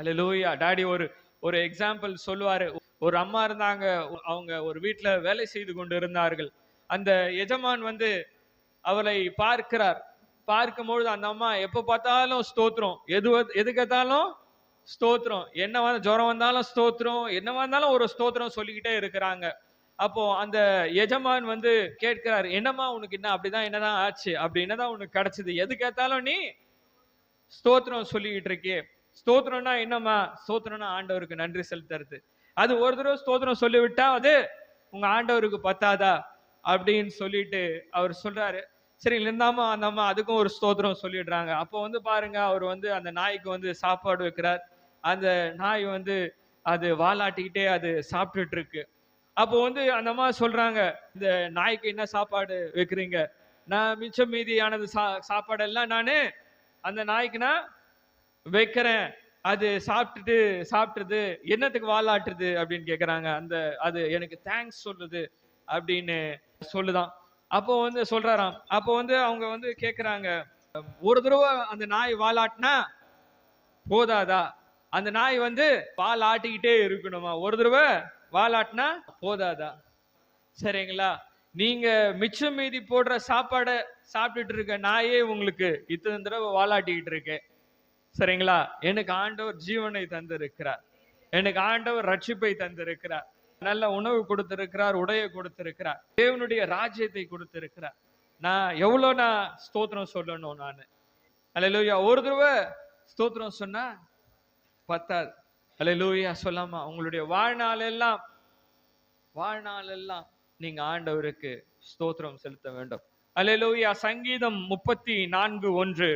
அல்லேலூயா. Daddy ஒரு ஒரு example சொல்லுவாரு. ஒரு அம்மா இருந்தாங்க. அவங்க ஒரு வீட்ல வேலை செய்து கொண்டு இருந்தார்கள். அந்த எஜமான் வந்து அவளை பார்க்கிறார். பார்க்கும்பொழுது அந்த அம்மா எப்ப பார்த்தாலும் ஸ்தோத்திரம். எது கேட்டாலும் ஸ்தோத்திரம். என்ன ஜுரம் வந்தாலும் ஸ்தோத்திரம். என்னவா இருந்தாலும் ஒரு ஸ்தோத்திரம் சொல்லிக்கிட்டே இருக்கிறாங்க. அப்போ அந்த எஜமான் வந்து கேட்கிறார், "என்னம்மா உனக்கு என்ன அப்படிதான் என்னதான் ஆச்சு? அப்படி என்னதான் உனக்கு கிடைச்சது? எது கேட்டாலும் நீ ஸ்தோத்திரம் சொல்லிக்கிட்டு இருக்கியே. ஸ்தோத்திரம்னா என்னம்மா? ஸ்தோத்திரம்னா ஆண்டவருக்கு நன்றி செலுத்துறது. அது ஒரு தடவை ஸ்தோத்திரம் சொல்லிவிட்டா அது உங்க ஆண்டவருக்கு பத்தாதா?" அப்படின்னு சொல்லிட்டு அவர் சொல்றாரு. சரி இந்தாம்மா அந்த அம்மா அதுக்கும் ஒரு ஸ்தோத்திரம் சொல்லிடுறாங்க. அப்போ வந்து பாருங்க, அவர் வந்து அந்த நாய்க்கு வந்து சாப்பாடு வைக்கிறார். அந்த நாய் வந்து அது வாலாட்டிக்கிட்டே அது சாப்பிட்டுட்டு இருக்கு. அப்போ வந்து அந்த அம்மா சொல்றாங்க, "இந்த நாய்க்கு என்ன சாப்பாடு வைக்கிறீங்க?" "நான் மிச்சம் மீதியானது சாப்பாடெல்லாம் நானு அந்த நாய்க்கு நான் வைக்கிறேன். அது சாப்பிட்டுது. என்னத்துக்கு வாலாட்டுது?" அப்படின்னு கேட்கறாங்க. அது எனக்கு தேங்க்ஸ் சொல்லுது அப்படின்னு சொல்லுதாம். அப்போ வந்து சொல்றாராம். அப்போ வந்து அவங்க வந்து கேட்கறாங்க, "ஒரு தடவ அந்த நாய் வாலாட்டுனா போதாதா? அந்த நாய் வந்து வால் ஆட்டிக்கிட்டே இருக்கணுமா? ஒரு தடவ வாலாட்டுனா போதாதா?" சரிங்களா? நீங்க மிச்சம் மீதி போடுற சாப்பாட சாப்பிட்டுட்டு இருக்க நாயே உங்களுக்கு இத்தனை தடவ வாலாட்டிக்கிட்டு இருக்கு. சரிங்களா? எனக்கு ஆண்டவர் ஜீவனை தந்திருக்கிறார். எனக்கு ஆண்டவர் ரட்சிப்பை தந்திருக்கிறார். நல்ல உணவு கொடுத்திருக்கிறார், உடைய கொடுத்திருக்கிறார். தேவனுடைய ராஜ்யத்தை கொடுத்திருக்கிறார். நான் ஸ்தோத்திரம் சொல்லணும் நானு. அல்லேலூயா. ஒரு தடவ ஸ்தோத்திரம் சொன்னா பத்தாது. அல்லேலூயா சொல்லாமா உங்களுடைய வாழ்நாளெல்லாம் நீங்க ஆண்டவருக்கு ஸ்தோத்திரம் செலுத்த வேண்டும். அல்லேலூயா. சங்கீதம் 34:1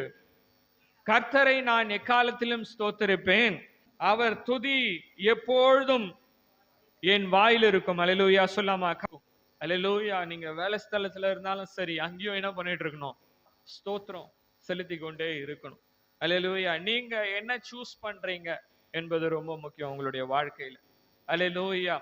கர்த்தரை நான் எக்காலத்திலும் ஸ்தோத்திரிப்பேன். அவர் துதி எப்பொழுதும் என் வாயில் இருக்கும். அல்லேலூயா சொல்லாமா. அல்லேலூயா. நீங்க வேலை ஸ்தலத்துல இருந்தாலும் சரி, அங்கேயும் என்ன பண்ணிட்டு இருக்கணும்? ஸ்தோத்திரம் செலுத்தி கொண்டே இருக்கணும். அல்லேலூயா. நீங்க என்ன சூஸ் பண்றீங்க என்பது ரொம்ப முக்கியம் உங்களுடைய வாழ்க்கையில. அல்லேலூயா.